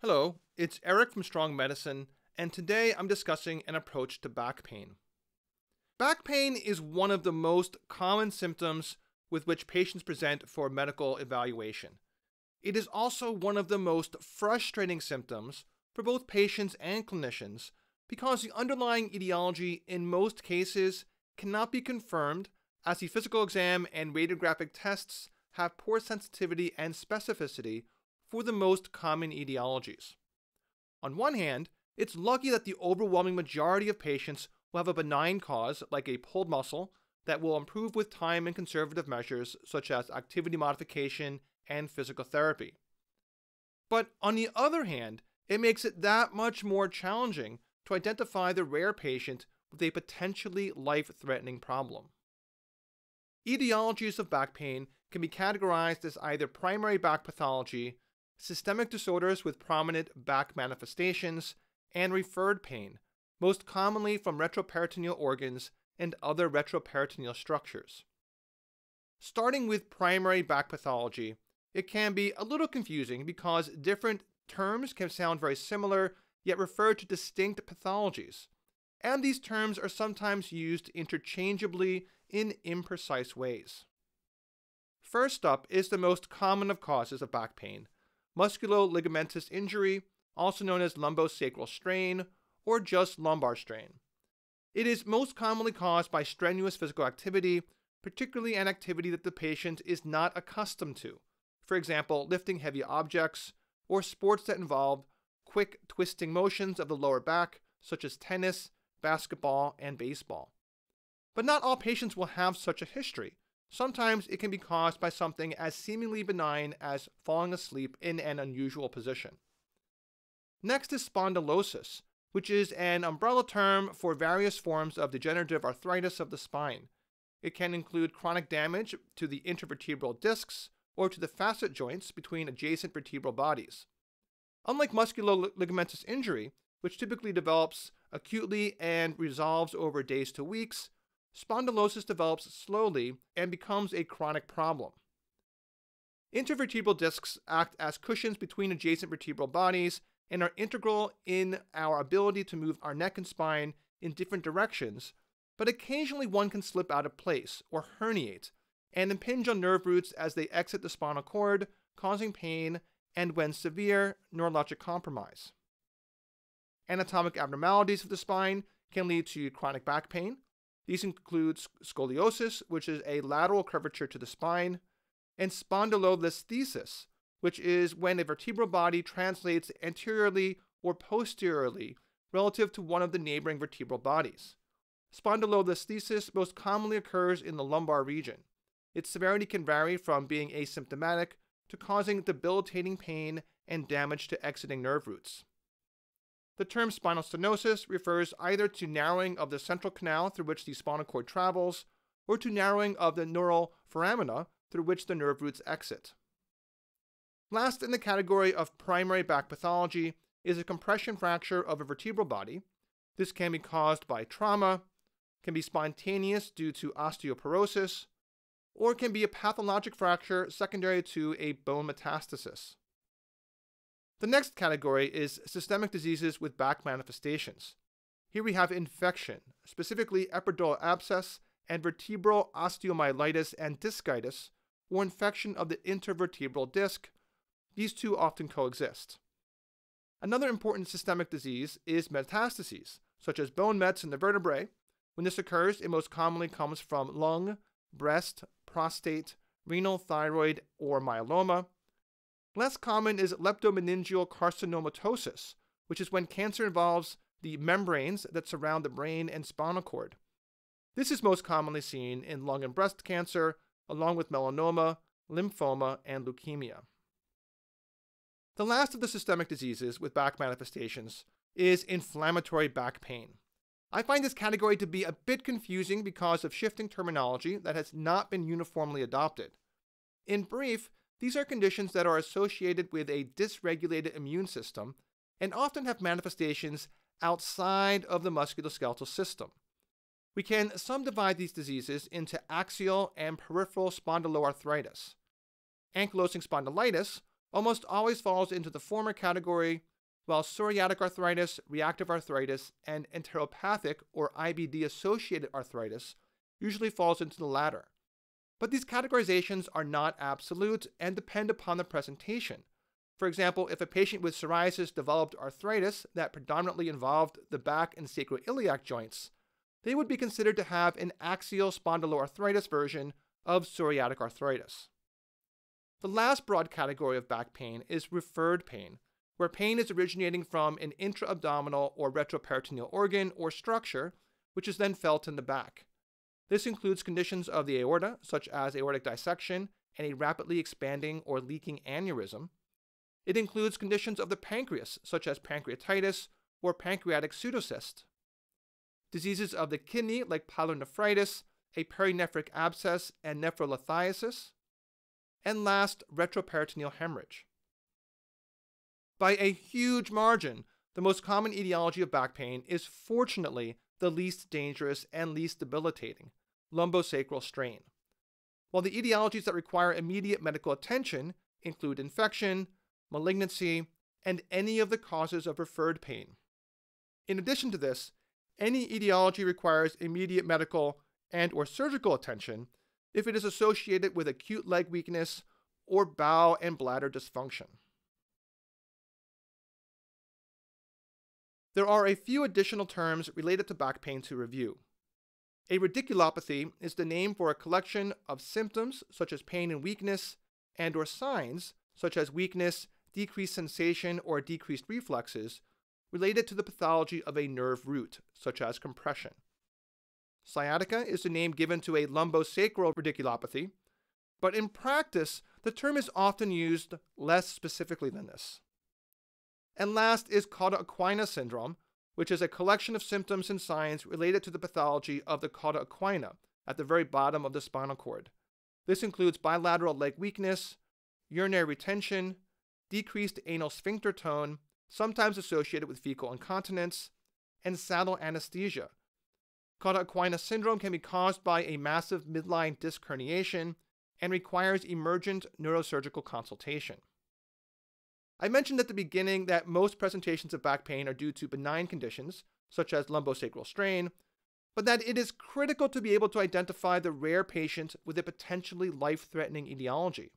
Hello, it's Eric from Strong Medicine, and today I'm discussing an approach to back pain. Back pain is one of the most common symptoms with which patients present for medical evaluation. It is also one of the most frustrating symptoms for both patients and clinicians because the underlying etiology in most cases cannot be confirmed, as the physical exam and radiographic tests have poor sensitivity and specificity for the most common etiologies. On one hand, it's lucky that the overwhelming majority of patients will have a benign cause, like a pulled muscle, that will improve with time and conservative measures such as activity modification and physical therapy. But on the other hand, it makes it that much more challenging to identify the rare patient with a potentially life-threatening problem. Etiologies of back pain can be categorized as either primary back pathology, systemic disorders with prominent back manifestations, and referred pain, most commonly from retroperitoneal organs and other retroperitoneal structures. Starting with primary back pathology, it can be a little confusing because different terms can sound very similar yet refer to distinct pathologies, and these terms are sometimes used interchangeably in imprecise ways. First up is the most common of causes of back pain: musculo-ligamentous injury, also known as lumbosacral strain or just lumbar strain. It is most commonly caused by strenuous physical activity, particularly an activity that the patient is not accustomed to, for example, lifting heavy objects or sports that involve quick twisting motions of the lower back, such as tennis, basketball, and baseball. But not all patients will have such a history. Sometimes it can be caused by something as seemingly benign as falling asleep in an unusual position. Next is spondylosis, which is an umbrella term for various forms of degenerative arthritis of the spine. It can include chronic damage to the intervertebral discs or to the facet joints between adjacent vertebral bodies. Unlike musculo-ligamentous injury, which typically develops acutely and resolves over days to weeks, spondylosis develops slowly and becomes a chronic problem. Intervertebral discs act as cushions between adjacent vertebral bodies and are integral in our ability to move our neck and spine in different directions, but occasionally one can slip out of place or herniate and impinge on nerve roots as they exit the spinal cord, causing pain and, when severe, neurologic compromise. Anatomic abnormalities of the spine can lead to chronic back pain. These include scoliosis, which is a lateral curvature to the spine, and spondylolisthesis, which is when a vertebral body translates anteriorly or posteriorly relative to one of the neighboring vertebral bodies. Spondylolisthesis most commonly occurs in the lumbar region. Its severity can vary from being asymptomatic to causing debilitating pain and damage to exiting nerve roots. The term spinal stenosis refers either to narrowing of the central canal through which the spinal cord travels, or to narrowing of the neural foramina through which the nerve roots exit. Last in the category of primary back pathology is a compression fracture of a vertebral body. This can be caused by trauma, can be spontaneous due to osteoporosis, or can be a pathologic fracture secondary to a bone metastasis. The next category is systemic diseases with back manifestations. Here we have infection, specifically epidural abscess and vertebral osteomyelitis and discitis, or infection of the intervertebral disc. These two often coexist. Another important systemic disease is metastases, such as bone mets in the vertebrae. When this occurs, it most commonly comes from lung, breast, prostate, renal, thyroid, or myeloma. Less common is leptomeningeal carcinomatosis, which is when cancer involves the membranes that surround the brain and spinal cord. This is most commonly seen in lung and breast cancer, along with melanoma, lymphoma, and leukemia. The last of the systemic diseases with back manifestations is inflammatory back pain. I find this category to be a bit confusing because of shifting terminology that has not been uniformly adopted. In brief, these are conditions that are associated with a dysregulated immune system and often have manifestations outside of the musculoskeletal system. We can subdivide these diseases into axial and peripheral spondyloarthritis. Ankylosing spondylitis, almost always falls into the former category, while psoriatic arthritis, reactive arthritis, and enteropathic or IBD-associated arthritis usually falls into the latter. But these categorizations are not absolute and depend upon the presentation. For example, if a patient with psoriasis developed arthritis that predominantly involved the back and sacroiliac joints, they would be considered to have an axial spondyloarthritis version of psoriatic arthritis. The last broad category of back pain is referred pain, where pain is originating from an intra-abdominal or retroperitoneal organ or structure, which is then felt in the back. This includes conditions of the aorta, such as aortic dissection and a rapidly expanding or leaking aneurysm. It includes conditions of the pancreas, such as pancreatitis or pancreatic pseudocyst. Diseases of the kidney, like pyelonephritis, a perinephric abscess, and nephrolithiasis. And last, retroperitoneal hemorrhage. By a huge margin, the most common etiology of back pain is fortunately the least dangerous and least debilitating, lumbosacral strain. While the etiologies that require immediate medical attention include infection, malignancy, and any of the causes of referred pain. In addition to this, any etiology requires immediate medical and/or surgical attention if it is associated with acute leg weakness or bowel and bladder dysfunction. There are a few additional terms related to back pain to review. A radiculopathy is the name for a collection of symptoms such as pain and weakness and/or signs such as weakness, decreased sensation, or decreased reflexes related to the pathology of a nerve root, such as compression. Sciatica is the name given to a lumbosacral radiculopathy, but in practice, the term is often used less specifically than this. And last is cauda equina syndrome, which is a collection of symptoms and signs related to the pathology of the cauda equina at the very bottom of the spinal cord. This includes bilateral leg weakness, urinary retention, decreased anal sphincter tone, sometimes associated with fecal incontinence, and saddle anesthesia. Cauda equina syndrome can be caused by a massive midline disc herniation and requires emergent neurosurgical consultation. I mentioned at the beginning that most presentations of back pain are due to benign conditions, such as lumbosacral strain, but that it is critical to be able to identify the rare patient with a potentially life-threatening etiology.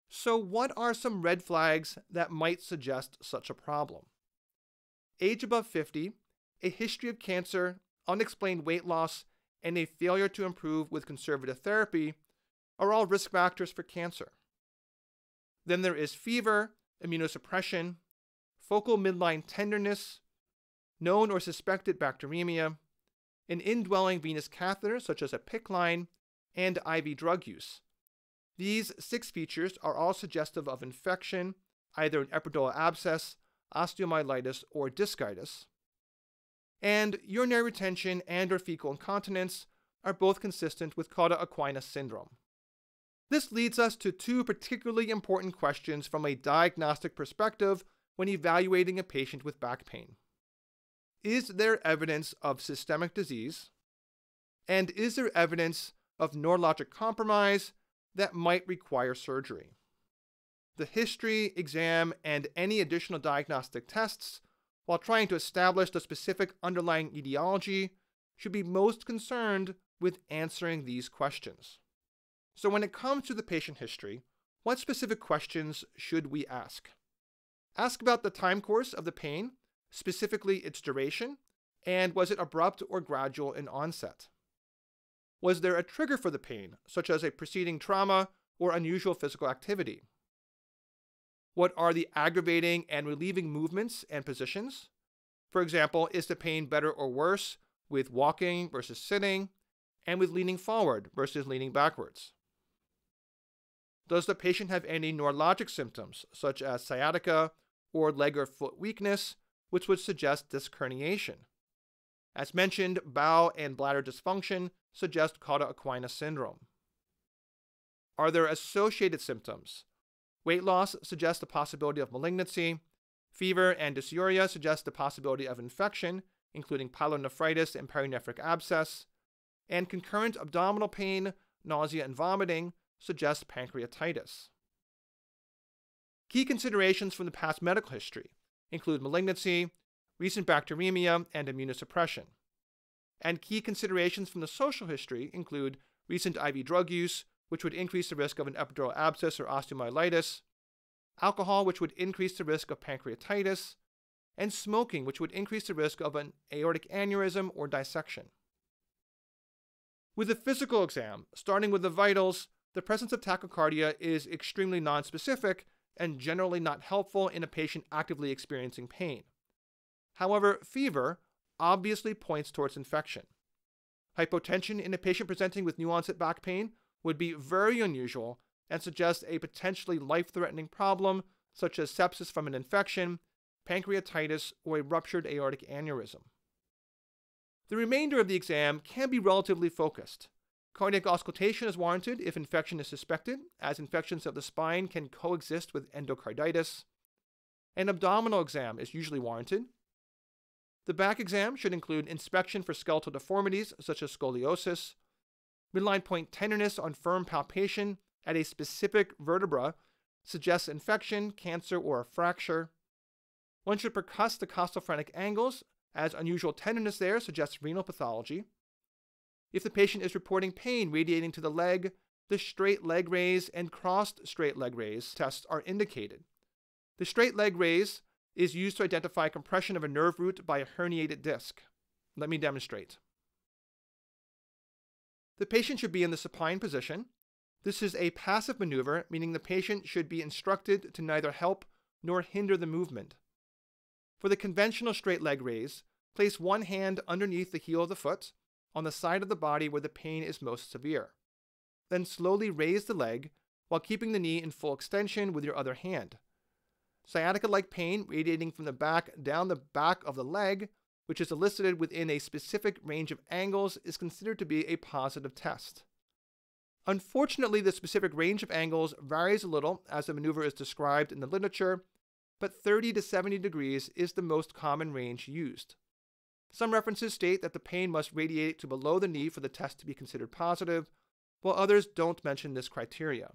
So what are some red flags that might suggest such a problem? Age above 50, a history of cancer, unexplained weight loss, and a failure to improve with conservative therapy are all risk factors for cancer. Then there is fever, immunosuppression, focal midline tenderness, known or suspected bacteremia, an indwelling venous catheter such as a PICC line, and IV drug use. These 6 features are all suggestive of infection, either an epidural abscess, osteomyelitis, or discitis. And urinary retention and/or fecal incontinence are both consistent with cauda equina syndrome. This leads us to 2 particularly important questions from a diagnostic perspective when evaluating a patient with back pain. Is there evidence of systemic disease? And is there evidence of neurologic compromise that might require surgery? The history, exam, and any additional diagnostic tests, while trying to establish the specific underlying etiology, should be most concerned with answering these questions. So when it comes to the patient history, what specific questions should we ask? Ask about the time course of the pain, specifically its duration, and was it abrupt or gradual in onset? Was there a trigger for the pain, such as a preceding trauma or unusual physical activity? What are the aggravating and relieving movements and positions? For example, is the pain better or worse with walking versus sitting, and with leaning forward versus leaning backwards? Does the patient have any neurologic symptoms, such as sciatica or leg or foot weakness, which would suggest disc herniation? As mentioned, bowel and bladder dysfunction suggest cauda equina syndrome. Are there associated symptoms? Weight loss suggests the possibility of malignancy. Fever and dysuria suggest the possibility of infection, including pyelonephritis and perinephric abscess. And concurrent abdominal pain, nausea, and vomiting suggest pancreatitis. Key considerations from the past medical history include malignancy, recent bacteremia, and immunosuppression. And key considerations from the social history include recent IV drug use, which would increase the risk of an epidural abscess or osteomyelitis, alcohol, which would increase the risk of pancreatitis, and smoking, which would increase the risk of an aortic aneurysm or dissection. With the physical exam, starting with the vitals, the presence of tachycardia is extremely nonspecific and generally not helpful in a patient actively experiencing pain. However, fever obviously points towards infection. Hypotension in a patient presenting with new-onset back pain would be very unusual and suggest a potentially life-threatening problem such as sepsis from an infection, pancreatitis, or a ruptured aortic aneurysm. The remainder of the exam can be relatively focused. Cardiac auscultation is warranted if infection is suspected, as infections of the spine can coexist with endocarditis. An abdominal exam is usually warranted. The back exam should include inspection for skeletal deformities such as scoliosis. Midline point tenderness on firm palpation at a specific vertebra suggests infection, cancer, or a fracture. One should percuss the costophrenic angles, as unusual tenderness there suggests renal pathology. If the patient is reporting pain radiating to the leg, the straight leg raise and crossed straight leg raise tests are indicated. The straight leg raise is used to identify compression of a nerve root by a herniated disc. Let me demonstrate. The patient should be in the supine position. This is a passive maneuver, meaning the patient should be instructed to neither help nor hinder the movement. For the conventional straight leg raise, place one hand underneath the heel of the foot on the side of the body where the pain is most severe. Then slowly raise the leg while keeping the knee in full extension with your other hand. Sciatica-like pain radiating from the back down the back of the leg, which is elicited within a specific range of angles, is considered to be a positive test. Unfortunately, the specific range of angles varies a little as the maneuver is described in the literature, but 30 to 70 degrees is the most common range used. Some references state that the pain must radiate to below the knee for the test to be considered positive, while others don't mention this criteria.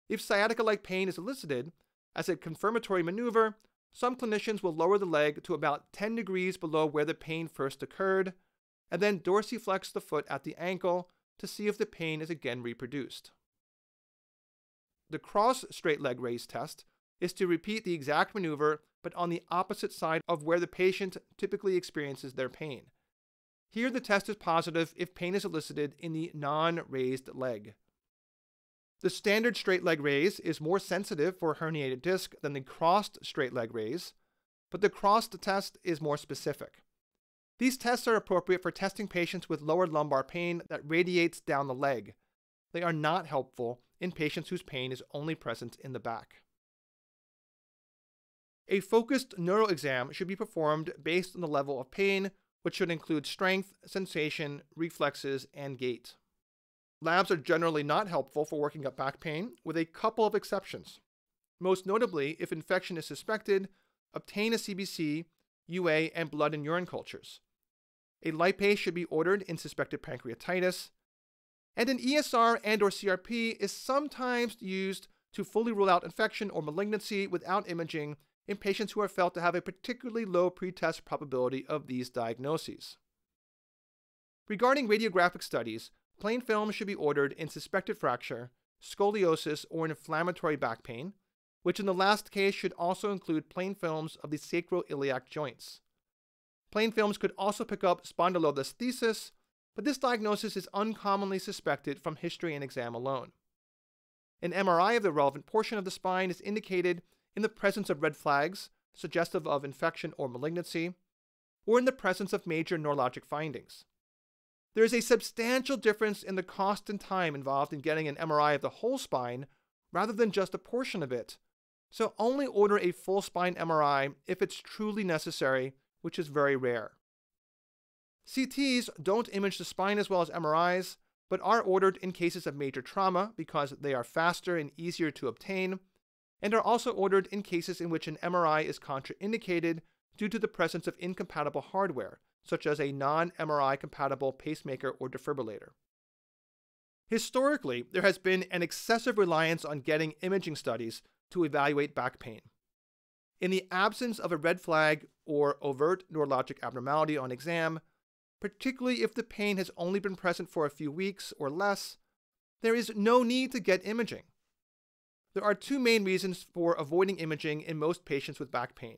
If sciatica-like pain is elicited as a confirmatory maneuver, some clinicians will lower the leg to about 10 degrees below where the pain first occurred, and then dorsiflex the foot at the ankle to see if the pain is again reproduced. The cross straight leg raise test is to repeat the exact maneuver but on the opposite side of where the patient typically experiences their pain. Here the test is positive if pain is elicited in the non-raised leg. The standard straight leg raise is more sensitive for herniated disc than the crossed straight leg raise, but the crossed test is more specific. These tests are appropriate for testing patients with lower lumbar pain that radiates down the leg. They are not helpful in patients whose pain is only present in the back. A focused neural exam should be performed based on the level of pain, which should include strength, sensation, reflexes, and gait. Labs are generally not helpful for working up back pain, with a couple of exceptions. Most notably, if infection is suspected, obtain a CBC, UA, and blood and urine cultures. A lipase should be ordered in suspected pancreatitis, and an ESR and/or CRP is sometimes used to fully rule out infection or malignancy without imaging in patients who are felt to have a particularly low pretest probability of these diagnoses. Regarding radiographic studies, plain film should be ordered in suspected fracture, scoliosis, or inflammatory back pain, which in the last case should also include plain films of the sacroiliac joints. Plain films could also pick up spondylolisthesis, but this diagnosis is uncommonly suspected from history and exam alone. An MRI of the relevant portion of the spine is indicated in the presence of red flags, suggestive of infection or malignancy, or in the presence of major neurologic findings. There is a substantial difference in the cost and time involved in getting an MRI of the whole spine rather than just a portion of it, so only order a full spine MRI if it's truly necessary, which is very rare. CTs don't image the spine as well as MRIs, but are ordered in cases of major trauma because they are faster and easier to obtain, and are also ordered in cases in which an MRI is contraindicated due to the presence of incompatible hardware, such as a non-MRI compatible pacemaker or defibrillator. Historically, there has been an excessive reliance on getting imaging studies to evaluate back pain. In the absence of a red flag or overt neurologic abnormality on exam, particularly if the pain has only been present for a few weeks or less, there is no need to get imaging. There are two main reasons for avoiding imaging in most patients with back pain.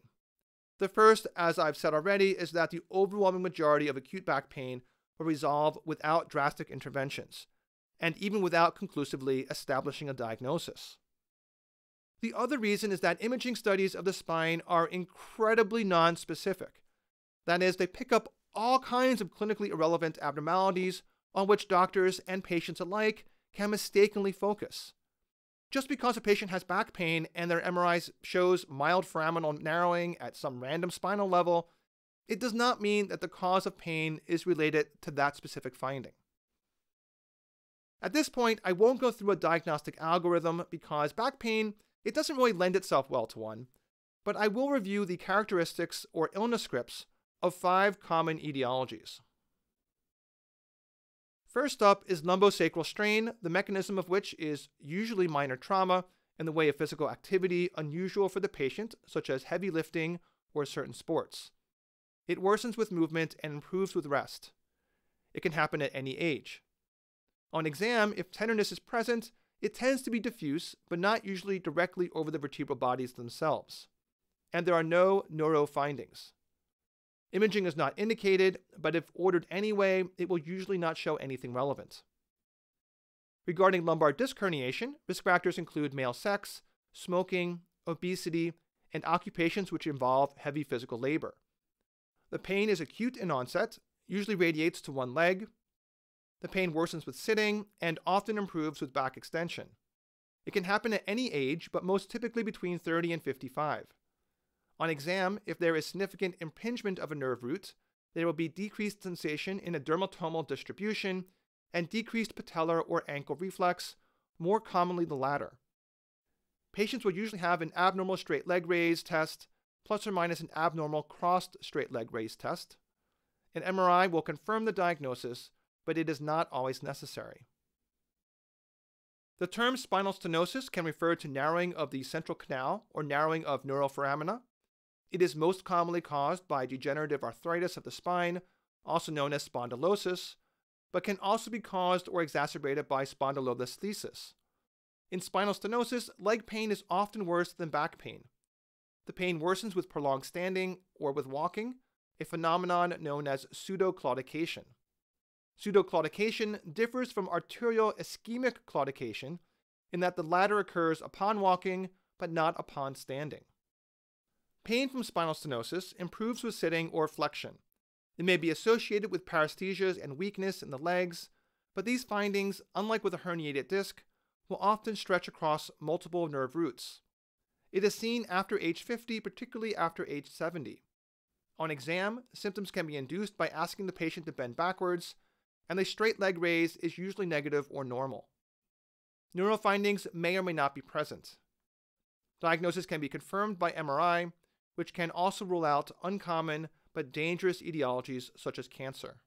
The first, as I've said already, is that the overwhelming majority of acute back pain will resolve without drastic interventions, and even without conclusively establishing a diagnosis. The other reason is that imaging studies of the spine are incredibly nonspecific. That is, they pick up all kinds of clinically irrelevant abnormalities on which doctors and patients alike can mistakenly focus. Just because a patient has back pain and their MRI shows mild foraminal narrowing at some random spinal level, it does not mean that the cause of pain is related to that specific finding. At this point, I won't go through a diagnostic algorithm because back pain, it doesn't really lend itself well to one, but I will review the characteristics or illness scripts of 5 common etiologies. First up is lumbosacral strain, the mechanism of which is usually minor trauma in the way of physical activity unusual for the patient, such as heavy lifting or certain sports. It worsens with movement and improves with rest. It can happen at any age. On exam, if tenderness is present, it tends to be diffuse, but not usually directly over the vertebral bodies themselves. And there are no neuro findings. Imaging is not indicated, but if ordered anyway, it will usually not show anything relevant. Regarding lumbar disc herniation, risk factors include male sex, smoking, obesity, and occupations which involve heavy physical labor. The pain is acute in onset, usually radiates to one leg. The pain worsens with sitting and often improves with back extension. It can happen at any age, but most typically between 30 and 55. On exam, if there is significant impingement of a nerve root, there will be decreased sensation in a dermatomal distribution and decreased patellar or ankle reflex, more commonly the latter. Patients will usually have an abnormal straight leg raise test, plus or minus an abnormal crossed straight leg raise test. An MRI will confirm the diagnosis, but it is not always necessary. The term spinal stenosis can refer to narrowing of the central canal or narrowing of neuroforamina. It is most commonly caused by degenerative arthritis of the spine, also known as spondylosis, but can also be caused or exacerbated by spondylolisthesis. In spinal stenosis, leg pain is often worse than back pain. The pain worsens with prolonged standing or with walking, a phenomenon known as pseudoclaudication. Pseudoclaudication differs from arterial ischemic claudication in that the latter occurs upon walking but not upon standing. Pain from spinal stenosis improves with sitting or flexion. It may be associated with paresthesias and weakness in the legs, but these findings, unlike with a herniated disc, will often stretch across multiple nerve roots. It is seen after age 50, particularly after age 70. On exam, symptoms can be induced by asking the patient to bend backwards, and the straight leg raise is usually negative or normal. Neuro findings may or may not be present. Diagnosis can be confirmed by MRI, which can also rule out uncommon but dangerous etiologies such as cancer.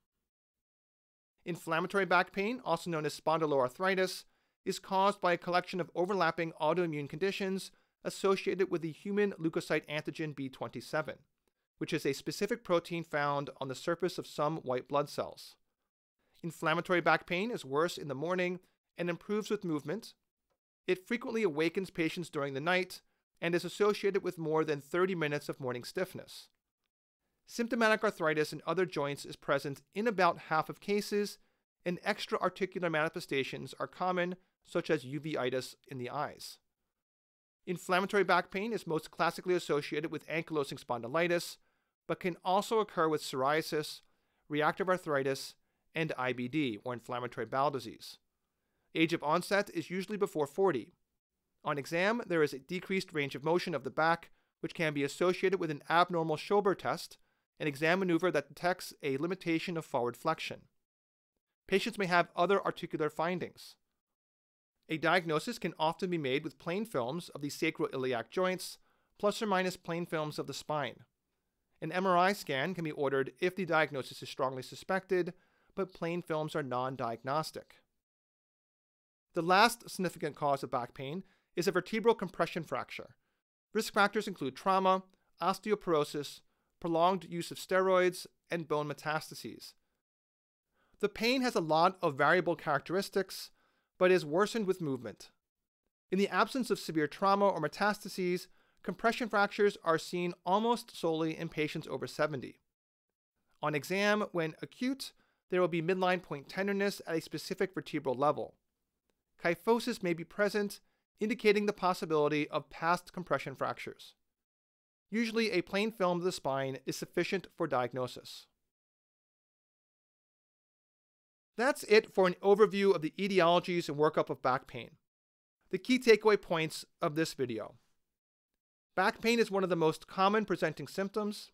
Inflammatory back pain, also known as spondyloarthritis, is caused by a collection of overlapping autoimmune conditions associated with the human leukocyte antigen B27, which is a specific protein found on the surface of some white blood cells. Inflammatory back pain is worse in the morning and improves with movement. It frequently awakens patients during the night and is associated with more than 30 minutes of morning stiffness. Symptomatic arthritis in other joints is present in about half of cases, and extra-articular manifestations are common, such as uveitis in the eyes. Inflammatory back pain is most classically associated with ankylosing spondylitis, but can also occur with psoriasis, reactive arthritis, and IBD, or inflammatory bowel disease. Age of onset is usually before 40. On exam, there is a decreased range of motion of the back, which can be associated with an abnormal Schober test, an exam maneuver that detects a limitation of forward flexion. Patients may have other articular findings. A diagnosis can often be made with plain films of the sacroiliac joints, plus or minus plain films of the spine. An MRI scan can be ordered if the diagnosis is strongly suspected, but plain films are non-diagnostic. The last significant cause of back pain is a vertebral compression fracture. Risk factors include trauma, osteoporosis, prolonged use of steroids, and bone metastases. The pain has a lot of variable characteristics, but is worsened with movement. In the absence of severe trauma or metastases, compression fractures are seen almost solely in patients over 70. On exam, when acute, there will be midline point tenderness at a specific vertebral level. Kyphosis may be present, indicating the possibility of past compression fractures. Usually, a plain film of the spine is sufficient for diagnosis. That's it for an overview of the etiologies and workup of back pain. The key takeaway points of this video. Back pain is one of the most common presenting symptoms.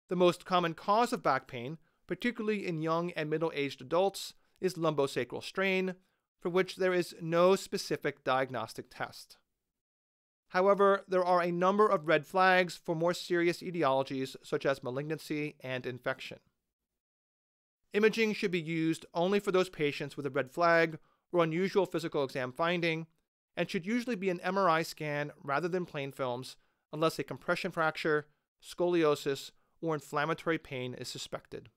The most common cause of back pain, particularly in young and middle-aged adults, is lumbosacral strain, for which there is no specific diagnostic test. However, there are a number of red flags for more serious etiologies such as malignancy and infection. Imaging should be used only for those patients with a red flag or unusual physical exam finding, and should usually be an MRI scan rather than plain films unless a compression fracture, scoliosis, or inflammatory pain is suspected.